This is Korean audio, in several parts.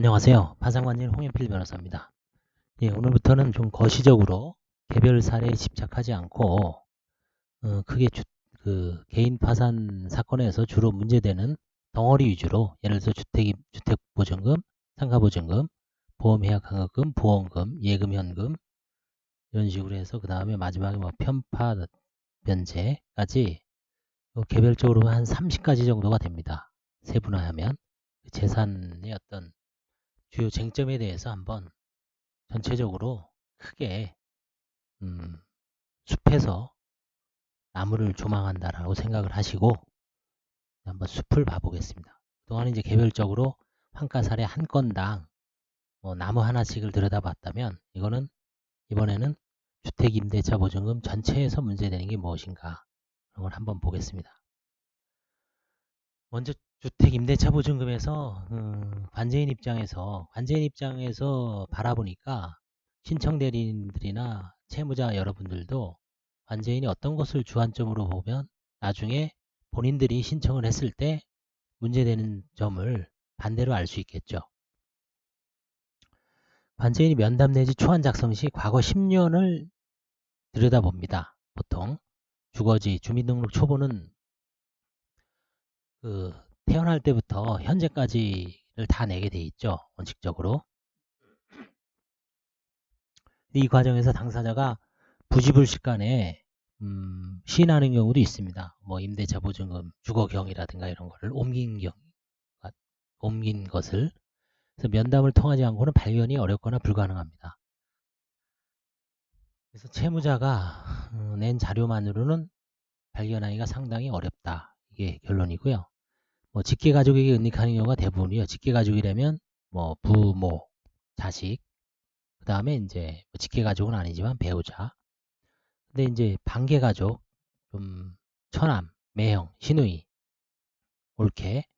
안녕하세요. 파산관리인 홍현필 변호사입니다. 예, 오늘부터는 좀 거시적으로 개별 사례에 집착하지 않고 크게 개인 파산 사건에서 주로 문제되는 덩어리 위주로 예를 들어서 주택보증금, 상가보증금, 보험해약강압금, 보험금, 예금, 현금 이런 식으로 해서 그 다음에 마지막에 뭐 편파, 변제까지 개별적으로 한 30가지 정도가 됩니다. 세분화하면 재산의 어떤 주요 쟁점에 대해서 한번 전체적으로 크게 숲에서 나무를 조망한다라고 생각을 하시고 한번 숲을 봐보겠습니다. 그동안 이제 개별적으로 환가사례 한 건당 나무 하나씩을 들여다봤다면 이번에는 주택임대차 보증금 전체에서 문제되는 게 무엇인가 그런 걸 한번 보겠습니다. 먼저 주택임대차 보증금에서 관제인 입장에서 바라보니까 신청 대리인들이나 채무자 여러분들도 관제인이 어떤 것을 주안점으로 보면 나중에 본인들이 신청을 했을 때 문제되는 점을 반대로 알 수 있겠죠. 관제인이 면담 내지 초안 작성 시 과거 10년을 들여다봅니다. 보통 주거지, 주민등록 초보는 태어날 때부터 현재까지를 다 내게 돼 있죠. 원칙적으로. 이 과정에서 당사자가 부지불식간에 시인하는 경우도 있습니다. 뭐 임대차 보증금, 주거경이라든가 이런 거를 옮긴 것을. 그래서 면담을 통하지 않고는 발견이 어렵거나 불가능합니다. 그래서 채무자가 낸 자료만으로는 발견하기가 상당히 어렵다. 이게 결론이고요. 뭐 직계가족에게 은닉하는 경우가 대부분이요. 직계가족이라면 뭐 부모, 자식, 그 다음에 이제 직계가족은 아니지만 배우자. 근데 이제 반계가족, 좀 처남, 매형, 시누이, 올케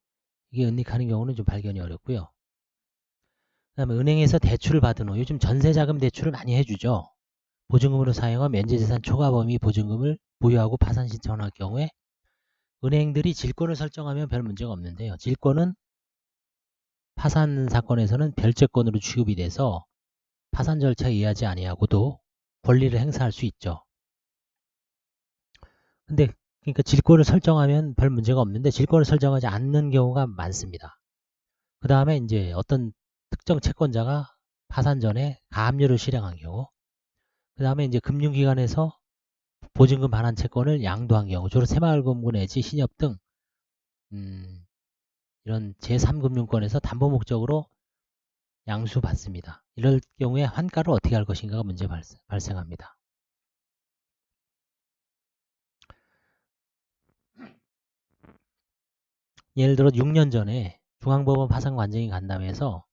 이게 은닉하는 경우는 좀 발견이 어렵고요. 그 다음에 은행에서 대출을 받은 후 요즘 전세자금 대출을 많이 해주죠. 보증금으로 사용한 면제재산 초과 범위 보증금을 보유하고 파산 신청을 할 경우에 은행들이 질권을 설정하면 별 문제가 없는데요. 질권은 파산 사건에서는 별채권으로 취급이 돼서 파산 절차에 의하지 아니하고도 권리를 행사할 수 있죠. 근데 그러니까 질권을 설정하면 별 문제가 없는데 질권을 설정하지 않는 경우가 많습니다. 그 다음에 이제 어떤 특정 채권자가 파산 전에 가압류를 실행한 경우, 그 다음에 이제 금융기관에서 보증금 반환 채권을 양도한 경우, 주로 새마을금고 내지 신협 등 이런 제3금융권에서 담보 목적으로 양수받습니다. 이럴 경우에 환가를 어떻게 할 것인가가 문제 발생합니다. 예를 들어 6년 전에 중앙법원 파산관제인 간담회에서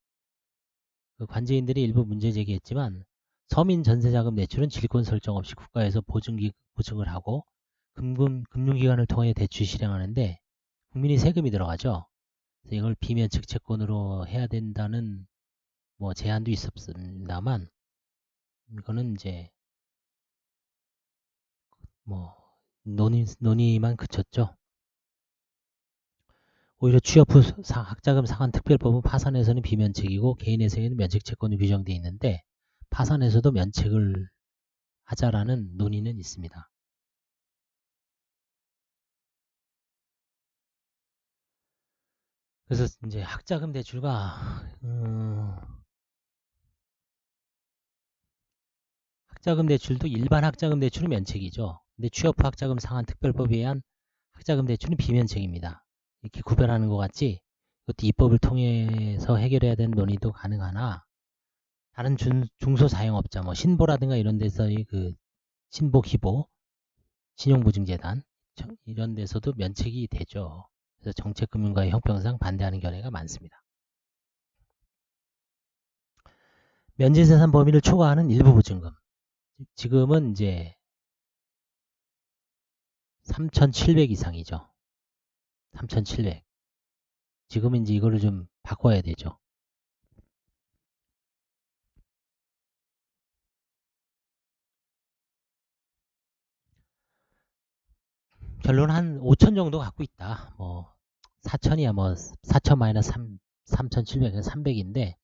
그 관제인들이 일부 문제 제기했지만 서민 전세자금 대출은 질권 설정 없이 국가에서 보증을 하고 금융기관을 통해 대출 실행하는데 국민이 세금이 들어가죠. 그래서 이걸 비면책 채권으로 해야 된다는 뭐 제한도 있었습니다만 이거는 이제 뭐 논의만 그쳤죠. 오히려 취업 후 학자금 상환 특별법은 파산에서는 비면책이고 개인회생에는 면책채권이 규정되어 있는데 파산에서도 면책을 하자라는 논의는 있습니다. 그래서 이제 학자금 대출과 학자금 대출도 일반 학자금 대출은 면책이죠. 근데 취업 후 학자금 상환 특별법에 의한 학자금 대출은 비면책입니다. 이렇게 구별하는 것 같지 이것도 입법을 통해서 해결해야 되는 논의도 가능하나 다른 중소사용업자 뭐 신보라든가 이런 데서의 그 신보 기보 신용보증재단 이런 데서도 면책이 되죠. 그래서 정책금융가의 형평상 반대하는 견해가 많습니다. 면제재산 범위를 초과하는 일부 보증금. 지금은 이제 3,700 이상이죠. 3,700. 지금은 이제 이거를 좀 바꿔야 되죠. 결론은 한 5천 정도 갖고 있다. 뭐 4천이야 뭐 4천 마이너스 3, 3,700에서 300인데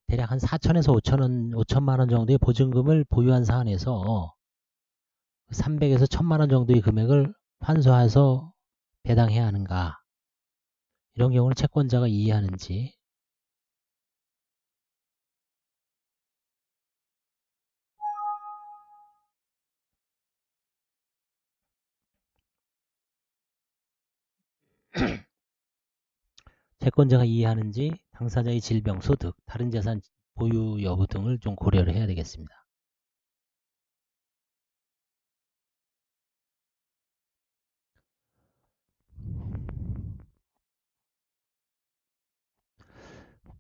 대략 한 4천에서 5천만 원 정도의 보증금을 보유한 사안에서 300에서 1,000만 원 정도의 금액을 환수해서 배당해야 하는가? 이런 경우는 채권자가 이해하는지. 채권자가 이해하는지 당사자의 질병, 소득, 다른 재산 보유 여부 등을 좀 고려를 해야 되겠습니다.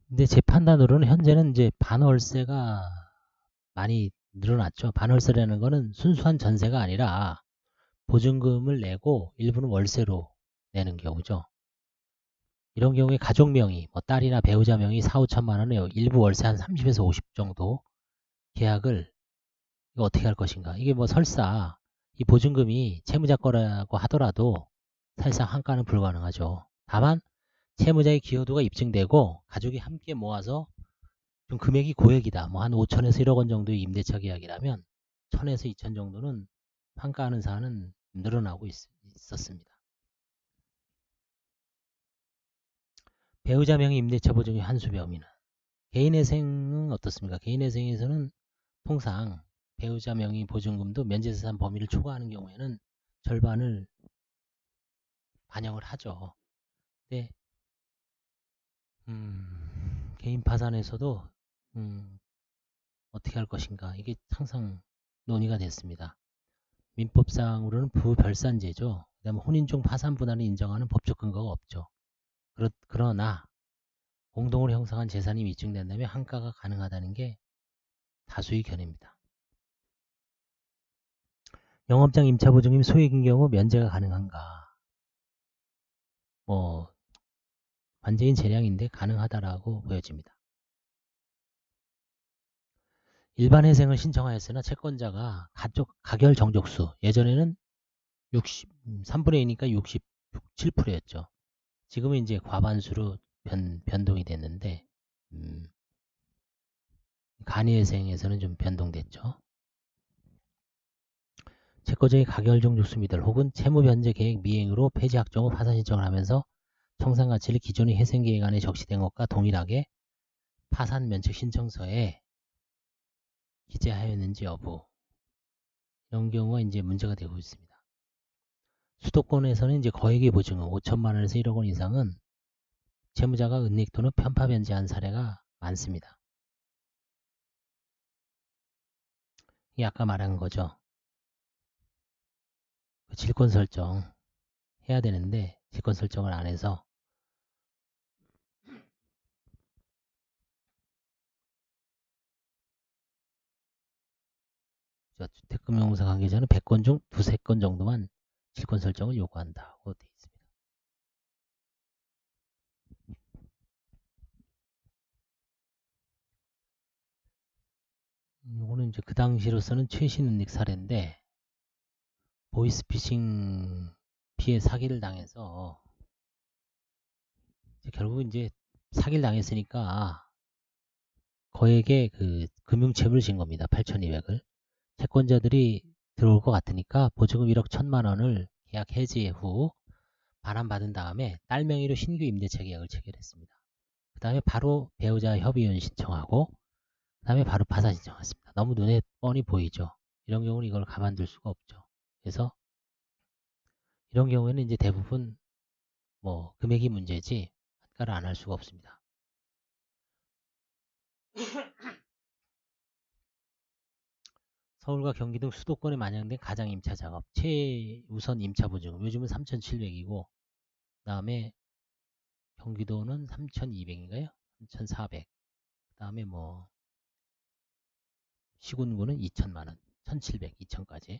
근데 제 판단으로는 현재는 이제 반월세가 많이 늘어났죠. 반월세라는 거는 순수한 전세가 아니라 보증금을 내고 일부는 월세로 내는 경우죠. 이런 경우에 가족 명의, 뭐 딸이나 배우자 명의 4, 5천만 원에 일부 월세 한 30에서 50 정도 계약을 이거 어떻게 할 것인가. 이게 뭐 설사 이 보증금이 채무자 거라고 하더라도 사실상 환가는 불가능하죠. 다만 채무자의 기여도가 입증되고 가족이 함께 모아서 좀 금액이 고액이다. 뭐 한 5천에서 1억 원 정도의 임대차 계약이라면 1,000에서 2천 정도는 환가하는 사안은 늘어나고 있었습니다. 배우자 명의 임대차 보증의 한수 범위는 개인회생은 어떻습니까? 개인회생에서는 통상 배우자 명의 보증금도 면제재산 범위를 초과하는 경우에는 절반을 반영을 하죠. 근데 개인 파산에서도 어떻게 할 것인가 이게 항상 논의가 됐습니다. 민법상으로는 부별산제죠. 그다음에 혼인 중 파산 분할을 인정하는 법적 근거가 없죠. 그러나 공동으로 형성한 재산이 입증된다면 환가가 가능하다는 게 다수의 견해입니다. 영업장 임차보증금이 소액인 경우 면제가 가능한가? 뭐 관제인 재량인데 가능하다라고 보여집니다. 일반 회생을 신청하였으나 채권자가 가결 정족수 예전에는 3분의 2니까 67%였죠. 지금은 이제 과반수로 변동이 됐는데 간이회생에서는 좀 변동됐죠. 채권자의 가결 정족수 미달 혹은 채무 변제 계획 미행으로 폐지 확정 후 파산 신청을 하면서 청산 가치를 기존의 회생 계획 안에 적시된 것과 동일하게 파산 면책 신청서에 기재하였는지 여부 이런 경우가 이제 문제가 되고 있습니다. 수도권에서는 이제 거액의 보증금 5천만 원에서 1억 원 이상은 채무자가 은닉 또는 편파 변제한 사례가 많습니다. 이게 아까 말한 거죠. 질권 설정 해야 되는데 질권 설정을 안 해서 주택금융공사 관계자는 100건 중 두세 건 정도만 질권 설정을 요구한다고 되어 있습니다. 이거는 이제 그 당시로서는 최신 은닉 사례인데 보이스피싱 피해 사기를 당해서 결국 이제 사기를 당했으니까 거액의 그 금융채무를 진 겁니다. 8,200을. 채권자들이 들어올 것 같으니까 보증금 1억 1천만 원을 계약 해지 후 반환받은 다음에 딸 명의로 신규 임대차 계약을 체결했습니다. 그 다음에 바로 배우자 협의원 신청하고 그 다음에 바로 파산 신청했습니다. 너무 눈에 뻔히 보이죠. 이런 경우는 이걸 가만둘 수가 없죠. 그래서 이런 경우에는 이제 대부분 뭐 금액이 문제지 환가를 안 할 수가 없습니다. 서울과 경기 등 수도권에 만약된 가장 임차 작업 최우선 임차 보증금 요즘은 3,700이고 그 다음에 경기도는 3,200인가요? 3,400. 그 다음에 뭐 시군구는 2천만 원, 1,700, 2천까지.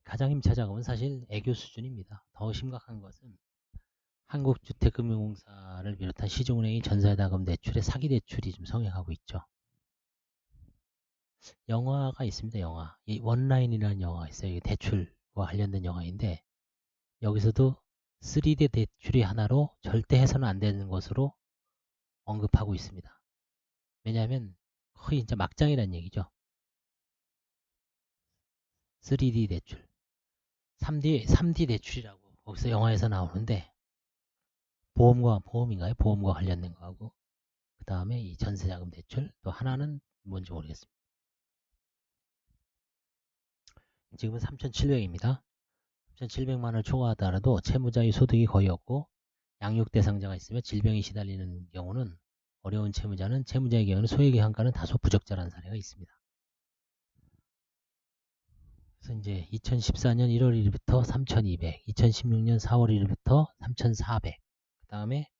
가장 임차 작업은 사실 애교 수준입니다. 더 심각한 것은 한국주택금융공사를 비롯한 시중은행이 전세자금 대출에 사기 대출이 좀 성행하고 있죠. 영화가 있습니다. 영화. 이 원라인이라는 영화가 있어요. 이게 대출과 관련된 영화인데 여기서도 3D 대출이 하나로 절대 해서는 안 되는 것으로 언급하고 있습니다. 왜냐하면 거의 진짜 막장이라는 얘기죠. 3D 대출. 3D 대출이라고 거기서 영화에서 나오는데 보험인가요? 보험과 관련된 거하고 그 다음에 이 전세자금 대출 또 하나는 뭔지 모르겠습니다. 지금은 3,700입니다. 3,700만 원을 초과하더라도 채무자의 소득이 거의 없고 양육 대상자가 있으며 질병에 시달리는 경우는 어려운 채무자의 경우는 소액의 한가는 다소 부적절한 사례가 있습니다. 그래서 이제 2014년 1월 1일부터 3,200, 2016년 4월 1일부터 3,400, 그 다음에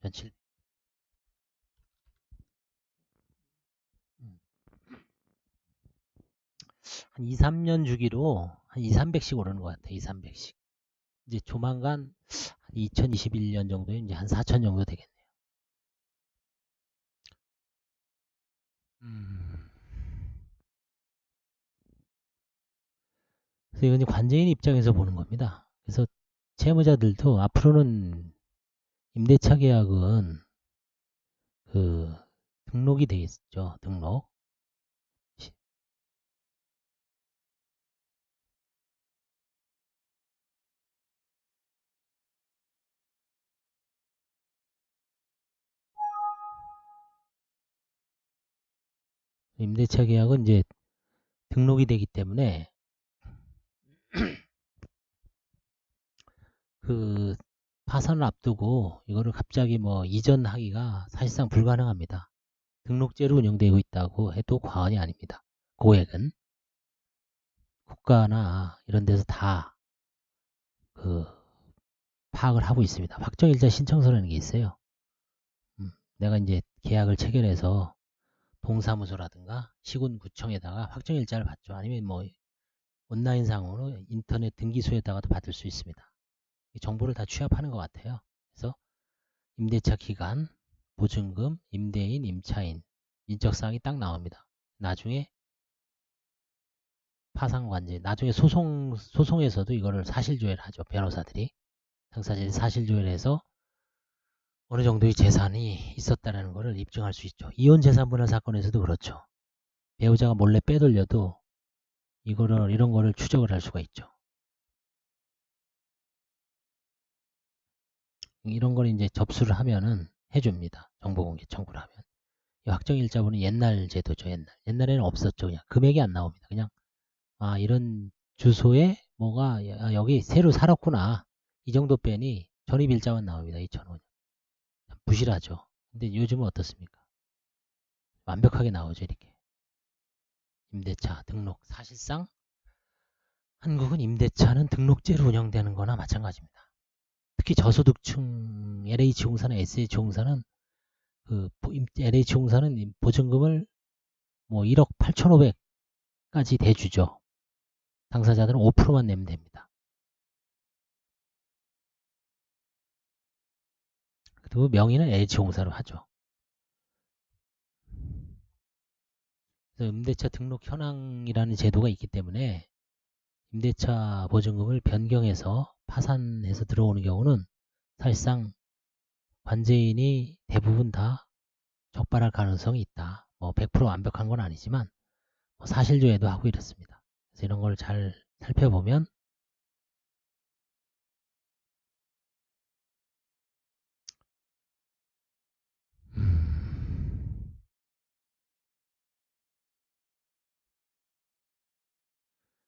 1,700. 한 2, 3년 주기로 한 2, 300씩 오르는 것 같아요. 2, 300씩. 이제 조만간 2021년 정도에 이제 한 4천 정도 되겠네요. 그래서 이건 관제인 입장에서 보는 겁니다. 그래서 채무자들도 앞으로는 임대차 계약은 그 등록이 돼 있죠. 등록. 임대차 계약은 이제 등록이 되기 때문에 그 파산을 앞두고 이거를 갑자기 뭐 이전하기가 사실상 불가능합니다. 등록제로 운영되고 있다고 해도 과언이 아닙니다. 고액은 국가나 이런 데서 다 그 파악을 하고 있습니다. 확정일자 신청서라는 게 있어요. 내가 이제 계약을 체결해서 동사무소라든가 시군구청에다가 확정일자를 받죠. 아니면 뭐 온라인상으로 인터넷 등기소에다가도 받을 수 있습니다. 이 정보를 다 취합하는 것 같아요. 그래서 임대차 기간, 보증금, 임대인, 임차인, 인적사항이 딱 나옵니다. 나중에 파상관제, 나중에 소송에서도 이거를 사실조회를 하죠. 변호사들이. 당사자들이 사실조회를 해서 어느 정도의 재산이 있었다는 것을 입증할 수 있죠. 이혼 재산분할 사건에서도 그렇죠. 배우자가 몰래 빼돌려도 이런 거를 추적을 할 수가 있죠. 이런 걸 이제 접수를 하면은 해줍니다. 정보공개 청구를 하면. 이 확정일자분은 옛날 제도죠. 옛날에는 없었죠. 그냥 금액이 안 나옵니다. 그냥 이런 주소에 뭐가 여기 새로 살았구나. 이 정도 빼니 전입일자만 나옵니다. 2,000원. 부실하죠. 근데 요즘은 어떻습니까? 완벽하게 나오죠. 이렇게. 임대차 등록. 사실상 한국은 임대차는 등록제로 운영되는 거나 마찬가지입니다. 특히 저소득층 LH공사나 SH공사는 LH공사는 보증금을 뭐 1억 8,500까지 대주죠. 당사자들은 5%만 내면 됩니다. 그리고 명의는 LH공사로 하죠. 그래서 임대차 등록 현황이라는 제도가 있기 때문에 임대차 보증금을 변경해서 파산해서 들어오는 경우는 사실상 관제인이 대부분 다 적발할 가능성이 있다. 뭐 100% 완벽한 건 아니지만 뭐 사실조회도 하고 이렇습니다. 그래서 이런 걸 잘 살펴보면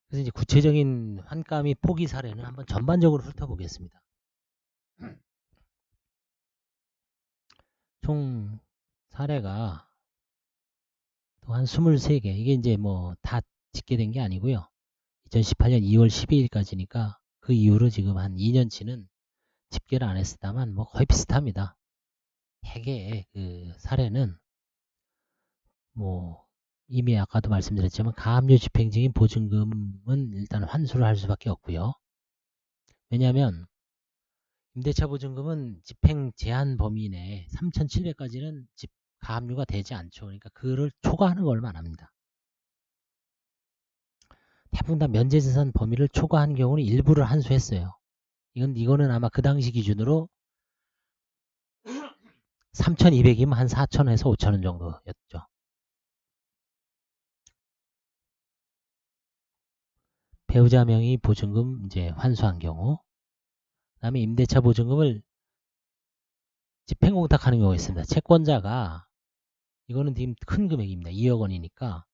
그래서 이제 구체적인 환가 및 포기 사례는 한번 전반적으로 훑어보겠습니다. 총 사례가 또 한 23개. 이게 이제 뭐 다 집계된 게 아니고요. 2018년 2월 12일까지니까 그 이후로 지금 한 2년치는 집계를 안 했다만 뭐 거의 비슷합니다. 대개의 그 사례는 뭐 이미 아까도 말씀드렸지만 가압류 집행 중인 보증금은 일단 환수를 할 수밖에 없고요. 왜냐하면 임대차 보증금은 집행 제한 범위 내에 3,700까지는 집 가압류가 되지 않죠. 그러니까 그를 초과하는 걸만 합니다. 대부분 다 면제재산 범위를 초과한 경우는 일부를 한수했어요. 이거는 아마 그 당시 기준으로 3,200이면 한 4,000에서 5,000원 정도였죠. 배우자 명의 보증금 이제 환수한 경우, 그다음에 임대차 보증금을 집행공탁하는 경우가 있습니다. 채권자가 이거는 지금 큰 금액입니다. 2억 원이니까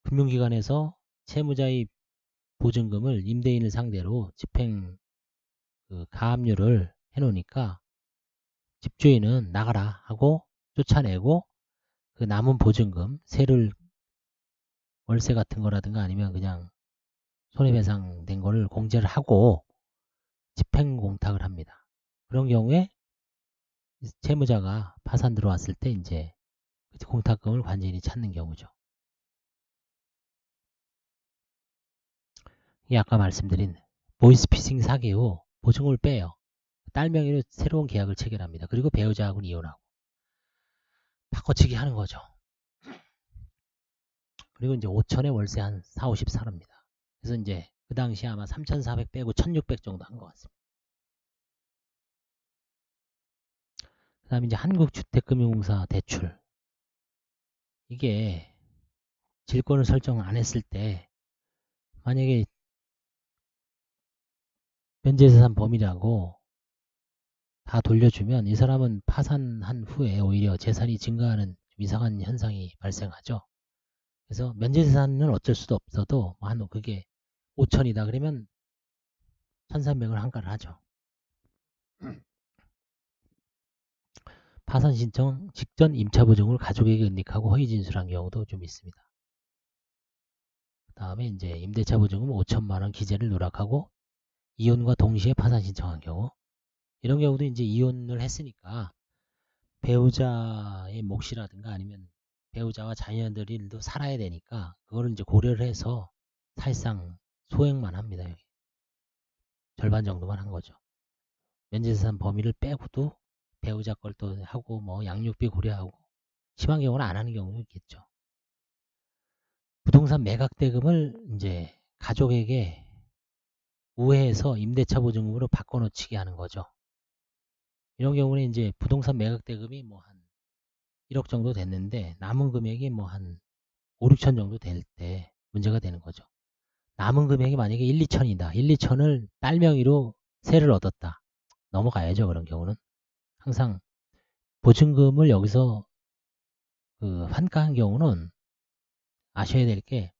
금융기관에서 채무자의 보증금을 임대인을 상대로 집행 가압류를 해놓으니까 집주인은 나가라 하고 쫓아내고 그 남은 보증금, 세를 월세 같은 거라든가 아니면 그냥 손해배상된 거를 공제를 하고 집행공탁을 합니다. 그런 경우에 채무자가 파산 들어왔을 때 이제 공탁금을 관제인이 찾는 경우죠. 이 아까 말씀드린 보이스피싱 사기 후 보증금을 빼요. 딸 명의로 새로운 계약을 체결합니다. 그리고 배우자하고는 이혼하고 바꿔치기 하는 거죠. 그리고 이제 5천에 월세 한 4, 50 살합니다. 그래서 이제 그 당시 아마 3,400 빼고 1,600 정도 한 것 같습니다. 그 다음에 이제 한국주택금융공사 대출. 이게 질권을 설정 안 했을 때 만약에 면제재산 범위라고 다 돌려주면 이 사람은 파산한 후에 오히려 재산이 증가하는 좀 이상한 현상이 발생하죠. 그래서 면제재산은 어쩔 수도 없어도 한 그게 5천이다 그러면 1,300을 한가를 하죠. 파산 신청 직전 임차보증을 가족에게 은닉하고 허위 진술한 경우도 좀 있습니다. 그 다음에 이제 임대차 보증금 5천만 원 기재를 누락하고 이혼과 동시에 파산 신청한 경우, 이런 경우도 이제 이혼을 했으니까 배우자의 몫이라든가 아니면 배우자와 자녀들도 살아야 되니까 그거를 이제 고려를 해서 사실상 소액만 합니다. 여기. 절반 정도만 한 거죠. 면제재산 범위를 빼고도 배우자 걸 또 하고 뭐 양육비 고려하고 심한 경우는 안 하는 경우도 있겠죠. 부동산 매각 대금을 이제 가족에게 우회해서 임대차 보증금으로 바꿔놓치게 하는 거죠. 이런 경우는 이제 부동산 매각 대금이 뭐 한 1억 정도 됐는데 남은 금액이 뭐 한 5, 6천 정도 될 때 문제가 되는 거죠. 남은 금액이 만약에 1, 2천이다. 1, 2천을 딸 명의로 세를 얻었다. 넘어가야죠. 그런 경우는. 항상 보증금을 여기서 환가한 경우는 아셔야 될 게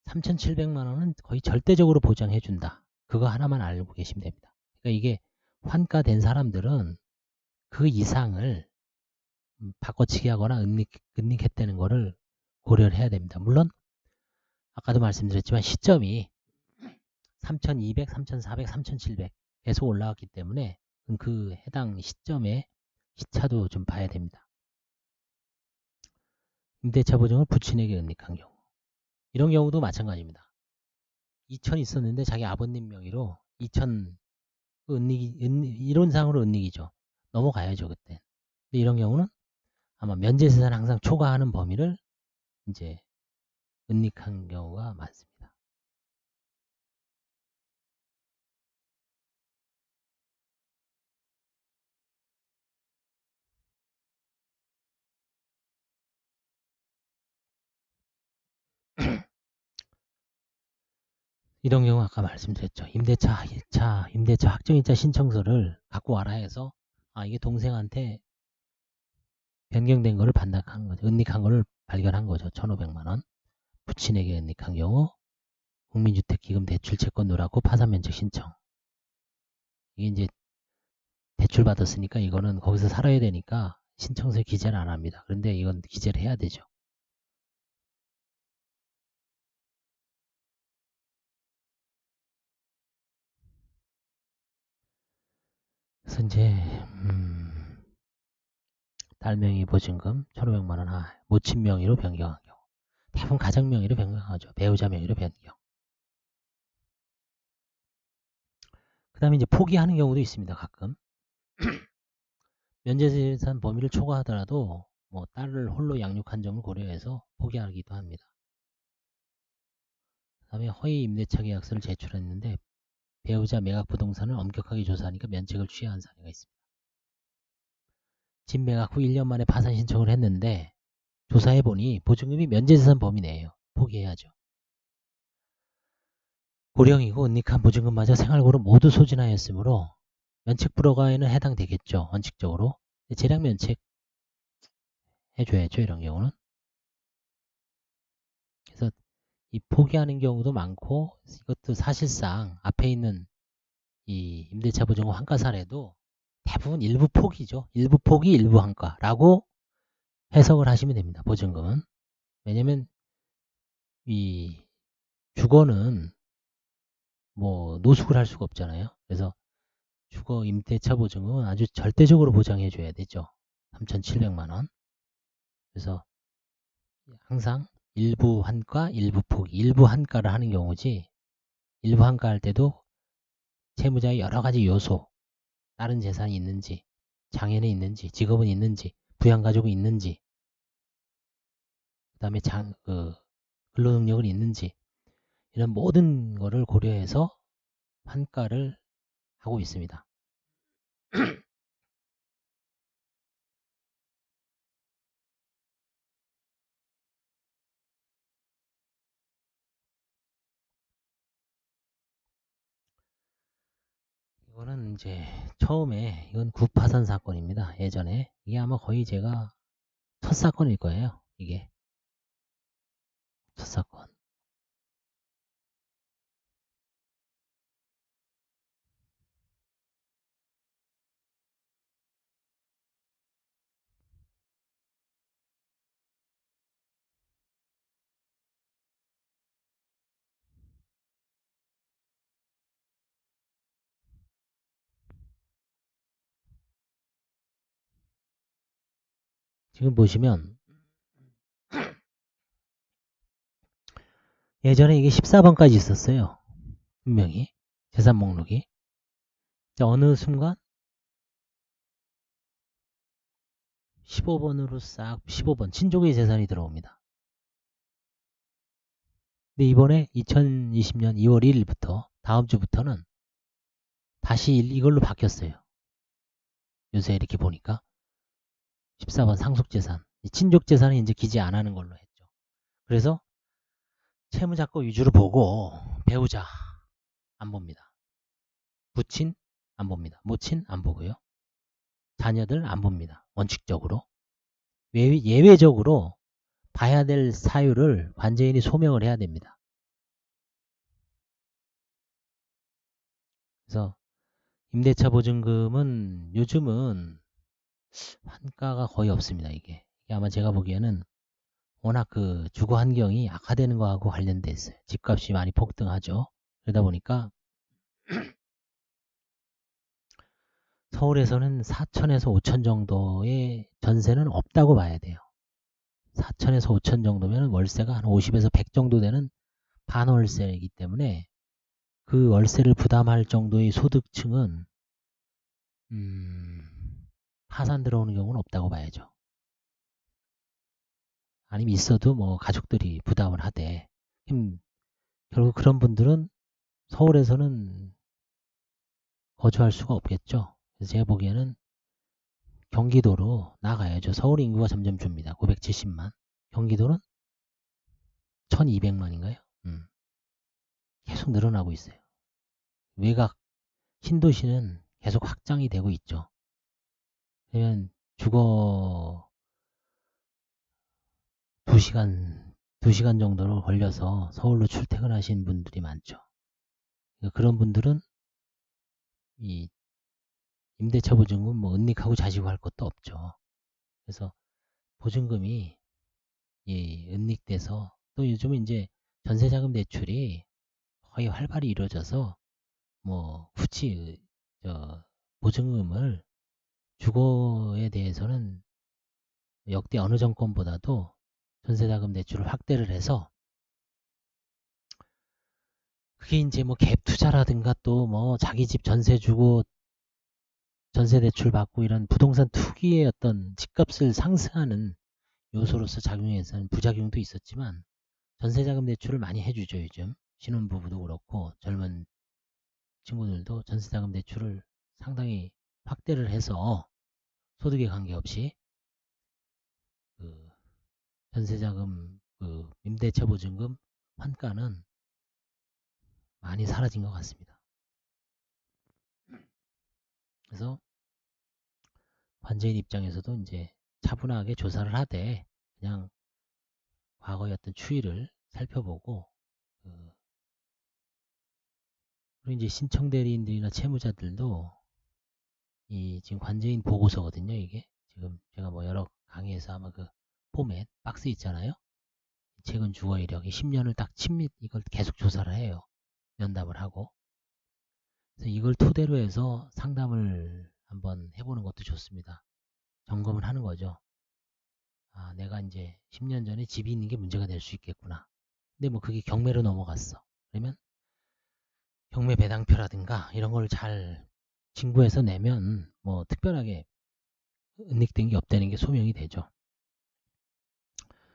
3,700만 원은 거의 절대적으로 보장해 준다. 그거 하나만 알고 계시면 됩니다. 그러니까 이게 환가된 사람들은 그 이상을 바꿔치기 하거나 은닉했다는 거를 고려를 해야 됩니다. 물론 아까도 말씀드렸지만 시점이 3,200, 3,400, 3,700 계속 올라왔기 때문에 그 해당 시점에 시차도 좀 봐야 됩니다. 임대차 보증을 부친에게 은닉한 경우, 이런 경우도 마찬가지입니다. 2천 있었는데 자기 아버님 명의로 2천 이론상으로 은닉이죠. 넘어가야죠 그때. 근데 이런 경우는 아마 면제재산 항상 초과하는 범위를 이제 은닉한 경우가 많습니다. 이런 경우 아까 말씀드렸죠. 임대차 1차, 임대차 확정일자 신청서를 갖고 와라 해서 이게 동생한테 변경된 거를 반납한 거죠. 은닉한 거를 발견한 거죠. 1,500만 원. 부친에게 은닉한 경우 국민주택기금 대출 채권 누락후 파산 면책 신청. 이게 이제 대출 받았으니까 이거는 거기서 살아야 되니까 신청서에 기재를 안 합니다. 그런데 이건 기재를 해야 되죠. 그래서 이제 딸 명의 보증금 1,500만 원 모친 명의로 변경한 경우. 대부분 가장 명의로 변경하죠. 배우자 명의로 변경. 그 다음에 이제 포기하는 경우도 있습니다. 가끔. 면제재산 범위를 초과하더라도 뭐 딸을 홀로 양육한 점을 고려해서 포기하기도 합니다. 그 다음에 허위 임대차 계약서를 제출했는데 배우자 매각 부동산을 엄격하게 조사하니까 면책을 취하한 사례가 있습니다. 집 매각 후 1년 만에 파산 신청을 했는데 조사해보니 보증금이 면제재산 범위 내에요. 포기해야죠. 고령이고 은닉한 보증금마저 생활고로 모두 소진하였으므로 면책 불허가에는 해당되겠죠. 원칙적으로. 재량 면책 해줘야죠. 이런 경우는. 그래서 이 포기하는 경우도 많고 이것도 사실상 앞에 있는 이 임대차 보증금 환가 사례도 대부분 일부 포기죠. 일부 포기, 일부 환가라고 해석을 하시면 됩니다. 보증금은. 왜냐면 이 주거는 뭐 노숙을 할 수가 없잖아요. 그래서 주거 임대차 보증금은 아주 절대적으로 보장해 줘야 되죠. 3,700만 원. 그래서 항상 일부 환가, 일부 포기, 일부 환가를 하는 경우지 일부 환가 할 때도 채무자의 여러 가지 요소, 다른 재산이 있는지, 장애는 있는지, 직업은 있는지, 부양가족은 있는지, 그 다음에 근로능력은 있는지 이런 모든 거를 고려해서 환가를 하고 있습니다. 이거는 이제 처음에 이건 구파산 사건입니다. 예전에 이게 아마 거의 제가 첫 사건일 거예요. 이게 첫 사건. 지금 보시면 예전에 이게 14번까지 있었어요. 분명히 재산 목록이. 어느 순간 15번으로 싹 15번 친족의 재산이 들어옵니다. 근데 이번에 2020년 2월 1일부터 다음 주부터는 다시 이걸로 바뀌었어요. 요새 이렇게 보니까 14번 상속재산, 친족재산은 이제 기재 안 하는 걸로 했죠. 그래서 채무자거 위주로 보고 배우자 안 봅니다. 부친 안 봅니다. 모친 안 보고요. 자녀들 안 봅니다. 원칙적으로. 예외적으로 봐야 될 사유를 관제인이 소명을 해야 됩니다. 그래서 임대차 보증금은 요즘은 환가가 거의 없습니다. 이게 아마 제가 보기에는 워낙 그 주거 환경이 악화되는 거하고 관련돼 있어요. 집값이 많이 폭등하죠. 그러다 보니까 서울에서는 4천에서 5천 정도의 전세는 없다고 봐야 돼요. 4천에서 5천 정도면 월세가 한 50에서 100 정도 되는 반월세이기 때문에 그 월세를 부담할 정도의 소득층은 파산 들어오는 경우는 없다고 봐야죠. 아니면 있어도 뭐 가족들이 부담을 하되 결국 그런 분들은 서울에서는 거주할 수가 없겠죠. 그래서 제가 보기에는 경기도로 나가야죠. 서울 인구가 점점 줍니다. 970만. 경기도는 1200만인가요? 계속 늘어나고 있어요. 외곽 신도시는 계속 확장이 되고 있죠. 그러면 주거 2시간 정도로 걸려서 서울로 출퇴근하시는 분들이 많죠. 그런 분들은 이 임대차 보증금 뭐 은닉하고 자시고 할 것도 없죠. 그래서 보증금이 은닉돼서 또 요즘은 이제 전세자금 대출이 거의 활발히 이루어져서 뭐 굳이 보증금을 주거에 대해서는 역대 어느 정권보다도 전세자금 대출을 확대를 해서 그게 이제 뭐 갭 투자라든가 또 뭐 자기 집 전세 주고 전세 대출 받고 이런 부동산 투기의 어떤 집값을 상승하는 요소로서 작용해서는 부작용도 있었지만 전세자금 대출을 많이 해주죠. 요즘 신혼부부도 그렇고 젊은 친구들도 전세자금 대출을 상당히 확대를 해서 소득에 관계없이 그 전세자금 그 임대차 보증금 환가는 많이 사라진 것 같습니다. 그래서 관제인 입장에서도 이제 차분하게 조사를 하되 그냥 과거의 어떤 추이를 살펴보고 그리고 이제 신청 대리인들이나 채무자들도 이 지금 관제인 보고서거든요. 이게 지금 제가 뭐 여러 강의에서 아마 그 포맷 박스 있잖아요. 최근 주거 이력이 10년을 딱 친밀 이걸 계속 조사를 해요. 면담을 하고. 그래서 이걸 토대로 해서 상담을 한번 해보는 것도 좋습니다. 점검을 하는 거죠. 아, 내가 이제 10년 전에 집이 있는 게 문제가 될 수 있겠구나. 근데 뭐 그게 경매로 넘어갔어. 그러면 경매 배당표라든가 이런 걸 잘 징구해서 내면 뭐 특별하게 은닉된 게 없다는 게 소명이 되죠.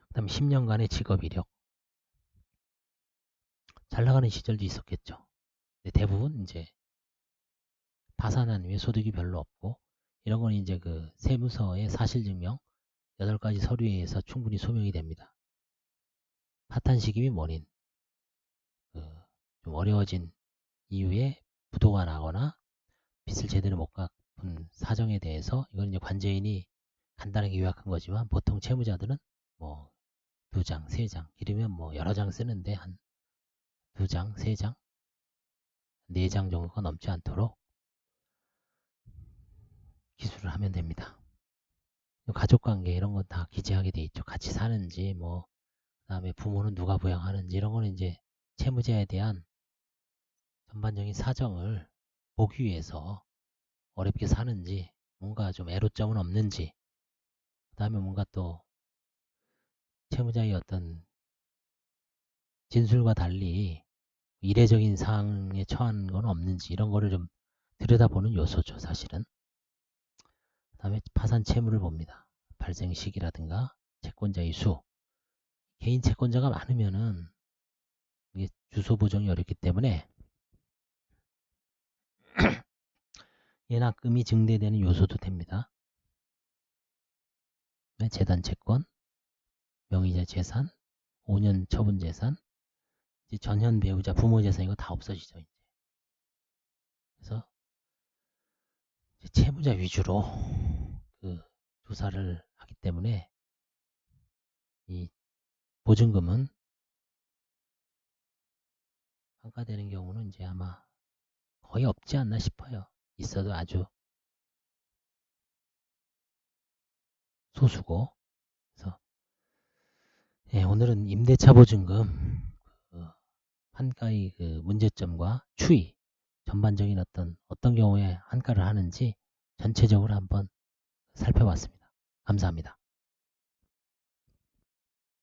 그 다음에 10년간의 직업 이력. 잘 나가는 시절도 있었겠죠. 근데 대부분 이제 파산한 후에 소득이 별로 없고 이런 건 이제 그 세무서의 사실증명 8가지 서류에 의해서 충분히 소명이 됩니다. 파탄 시기 및 원인, 좀 어려워진 이후에 부도가 나거나 빚을 제대로 못 갚은 사정에 대해서 이건 이제 관제인이 간단하게 요약한 거지만 보통 채무자들은 뭐 2장, 3장, 길으면 뭐 여러 장 쓰는데 한 2장, 3장, 4장 정도가 넘지 않도록 기술을 하면 됩니다. 가족관계 이런 건 다 기재하게 돼 있죠. 같이 사는지 뭐 그다음에 부모는 누가 부양하는지 이런 거는 이제 채무자에 대한 전반적인 사정을 보기 위해서 어렵게 사는지 뭔가 좀 애로점은 없는지 그다음에 뭔가 또 채무자의 어떤 진술과 달리 이례적인 상황에 처한 건 없는지 이런 거를 좀 들여다보는 요소죠. 사실은. 그다음에 파산 채무를 봅니다. 발생 시기라든가 채권자의 수. 개인 채권자가 많으면은 이게 주소 보정이 어렵기 때문에 예납금이 증대되는 요소도 됩니다. 재단 채권, 명의자 재산, 5년 처분 재산, 이제 전현 배우자 부모 재산 이거 다 없어지죠. 이제. 그래서 이제 채무자 위주로 그 조사를 하기 때문에 이 보증금은 환가되는 경우는 이제 아마 거의 없지 않나 싶어요. 있어도 아주 소수고. 그래서 예, 오늘은 임대차 보증금 환가의 그 문제점과 추이, 전반적인 어떤 경우에 환가를 하는지 전체적으로 한번 살펴봤습니다. 감사합니다.